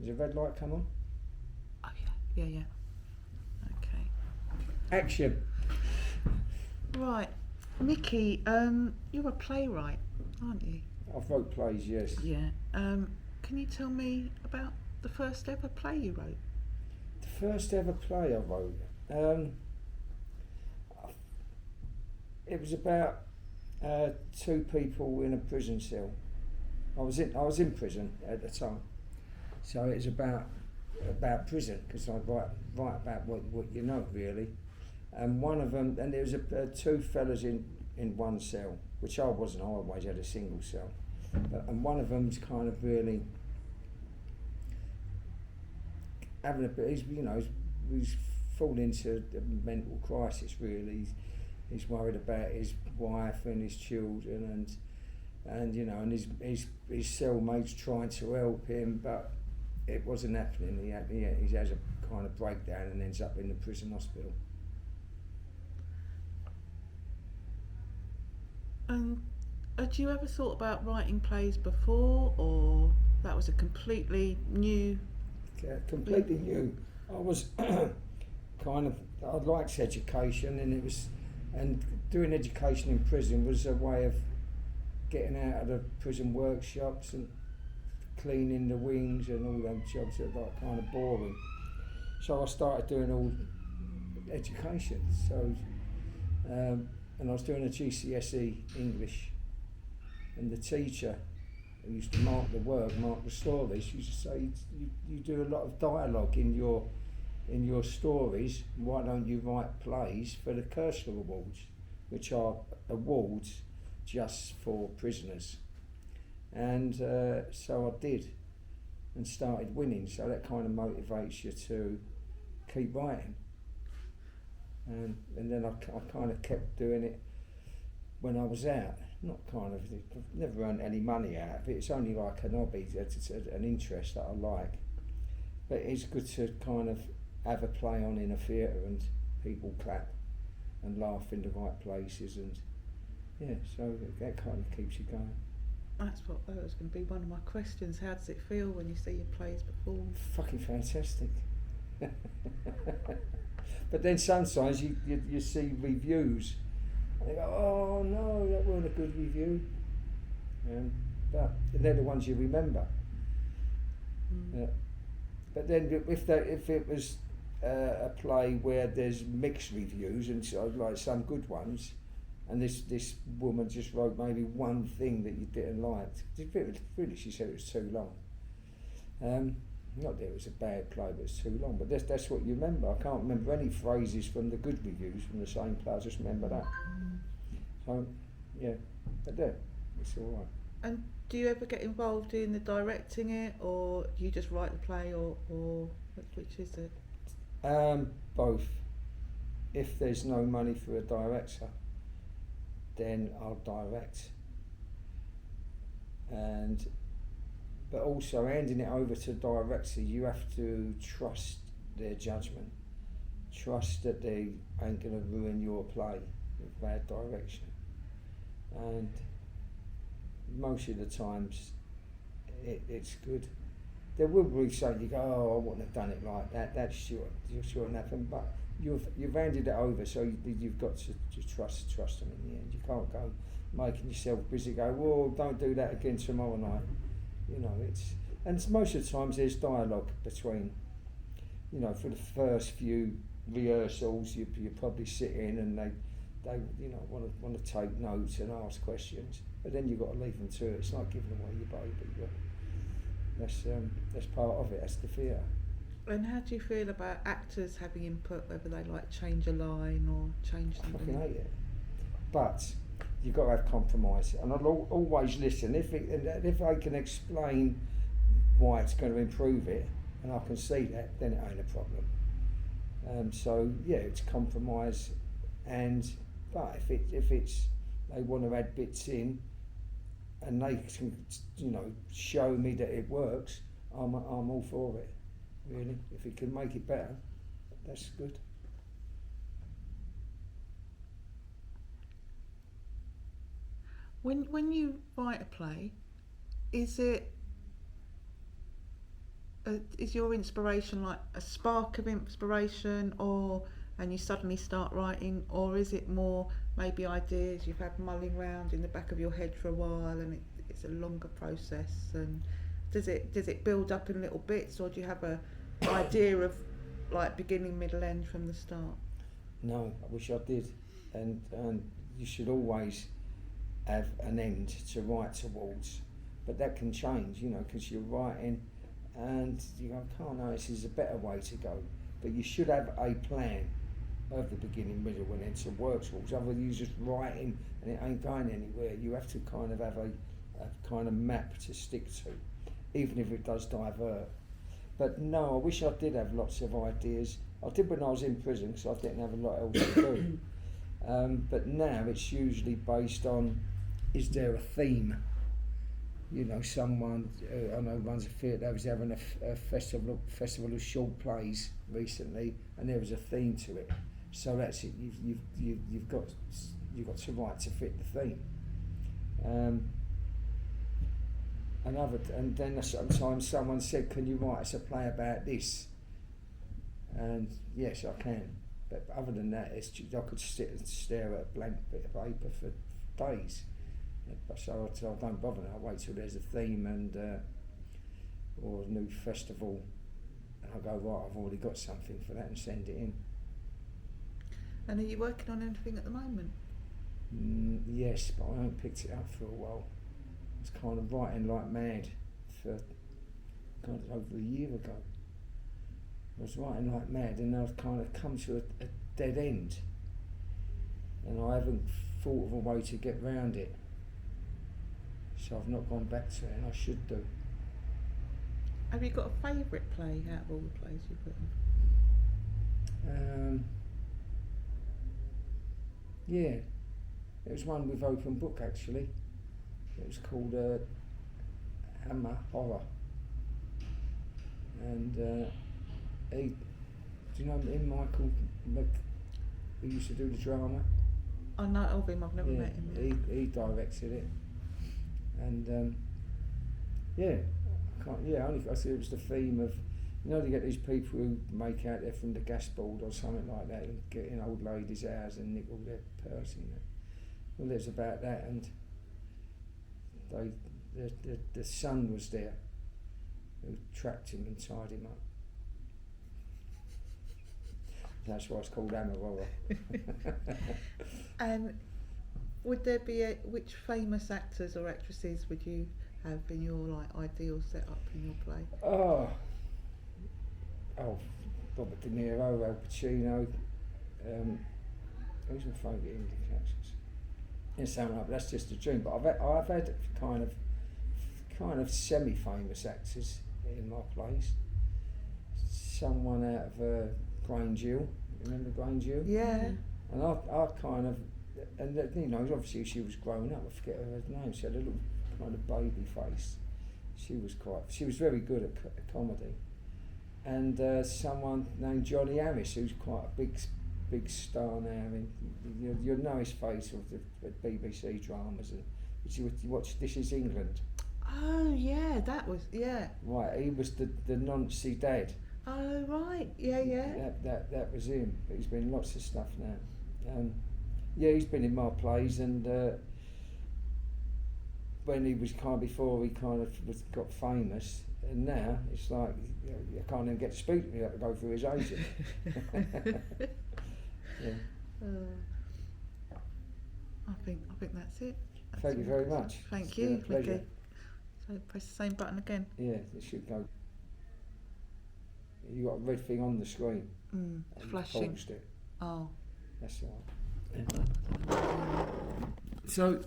Has a red light come on? Oh yeah. Okay. Action. Right, Micky, you're a playwright, aren't you? I've wrote plays, yes. Yeah. Can you tell me about the first ever play you wrote? The first ever play I wrote, it was about two people in a prison cell. I was in prison at the time, so it was about prison, because I write about what you know, really. And one of them, and there was two fellas in one cell, which I wasn't. I always had a single cell, and one of them's kind of really having a bit. He's fallen into a mental crisis. Really, he's worried about his wife and his children, and his cellmates trying to help him, but it wasn't happening. He has a kind of breakdown and ends up in the prison hospital. And had you ever thought about writing plays before, or that was a completely new? Completely new. I was I liked education, and doing education in prison was a way of getting out of the prison workshops and cleaning the wings and all them jobs that are like kind of boring. So I started doing all education. So. And I was doing a GCSE English, and the teacher who used to mark the stories, used to say, you do a lot of dialogue in your stories, why don't you write plays for the Kershaw Awards, which are awards just for prisoners. And so I did, and started winning, so that kind of motivates you to keep writing. And then I kind of kept doing it when I was out. I've never earned any money out of it. It's only like an hobby, it's an interest that I like. But it's good to kind of have a play on in a theatre and people clap and laugh in the right places, and so that kind of keeps you going. That was going to be one of my questions. How does it feel when you see your plays performed? Fucking fantastic. But then sometimes you see reviews and they go, oh no, that wasn't a good review. But they're the ones you remember. But then if it was a play where there's mixed reviews and so like some good ones, and this woman just wrote maybe one thing that you didn't like, really she said it was too long. Not that it was a bad play, but it's too long. But that's what you remember. I can't remember any phrases from the good reviews from the same play. I just remember that. So, but there, it's all right. And do you ever get involved in the directing it, or do you just write the play, or which is it? Both. If there's no money for a director, then I'll direct. But also handing it over to the director, you have to trust their judgment. Trust that they ain't going to ruin your play with bad direction. And most of the times, it's good. There will be something you go, oh, I wouldn't have done it like that. That's sure happen. But you've handed it over, so you've got to trust them in the end. You can't go making yourself busy. Go, whoa, don't do that again tomorrow night. And most of the times there's dialogue between, for the first few rehearsals, you probably sit in and they want to take notes and ask questions, but then you've got to leave them to it. It's like giving away your baby. That's part of it. That's the theatre. And how do you feel about actors having input, whether they like change a line or change something? I fucking hate it, but you've got to have compromise, and I'll always listen if I can explain why it's going to improve it, and I can see that, then it ain't a problem. So it's compromise, but if it's they want to add bits in, and they can show me that it works, I'm all for it. Really, if it can make it better, that's good. When you write a play, is it is your inspiration like a spark of inspiration, and you suddenly start writing, or is it more maybe ideas you've had mulling around in the back of your head for a while, and it's a longer process? And does it build up in little bits, or do you have a idea of like beginning, middle, end from the start? No, I wish I did. And you should always have an end to write towards, but that can change, you know, because you're writing and you go, oh no, this is a better way to go. But you should have a plan of the beginning, middle and end to work towards. Otherwise you're just writing and it ain't going anywhere. You have to kind of have a kind of map to stick to, even if it does divert. But no, I wish I did have lots of ideas. I did when I was in prison, because I didn't have a lot else to do. But now it's usually based on, is there a theme? You know, someone, I know runs a theatre, was having a festival of short plays recently, and there was a theme to it. So that's it. You've got to write to fit the theme. And then sometimes someone said, "Can you write us a play about this?" And yes, I can. But other than that, I could sit and stare at a blank bit of paper for days. So I don't bother. I wait till there's a theme and or a new festival, and I go, right, I've already got something for that, and send it in. And are you working on anything at the moment? Yes, but I haven't picked it up for a while. I was kind of writing like mad for kind of over a year ago. I was writing like mad, and I've kind of come to a dead end, and I haven't thought of a way to get round it. So I've not gone back to it, and I should do. Have you got a favourite play out of all the plays you've written? Yeah, it was one with open book actually. It was called Hammer Horror, and do you know him, Michael who used to do the drama? I know of him, I've never met him. He directed it, and I see it was the theme of, you know, you get these people who make out they're from the gas board or something like that, and get in old ladies' house and nick all their purse in it. Well, it's about that, and the son was there who trapped him and tied him up. That's why it's called Hammer Horror. And would there be which famous actors or actresses would you have in your like ideal setup in your play? Oh, Robert De Niro, Al Pacino. Who's my favourite English actors? It sounds like that's just a dream, but I've had kind of semi-famous actors in my plays. Someone out of Grange Hill, remember Grange Hill? Yeah. And I kind of, and you know, obviously she was growing up. I forget her name. She had a little kind of baby face. She was very good at comedy. And someone named Johnny Harris, who's quite a big star now. I mean, you'll know his face of the BBC dramas. You watch This Is England. Oh yeah, that was, yeah. Right, he was the Nancy dad. Oh right, yeah. That was him. But he's been in lots of stuff now. Yeah, he's been in my plays, and when he was before he got famous, and now it's like, you know, I can't even get to speak to him. You have to go through his agent. Yeah. I think that's it. Thank you very much. Thank It's been you, a pleasure. Micky. So press the same button again. Yeah, it should go. You got a red thing on the screen. And flashing. Paused it. Oh. That's all right. Yeah. So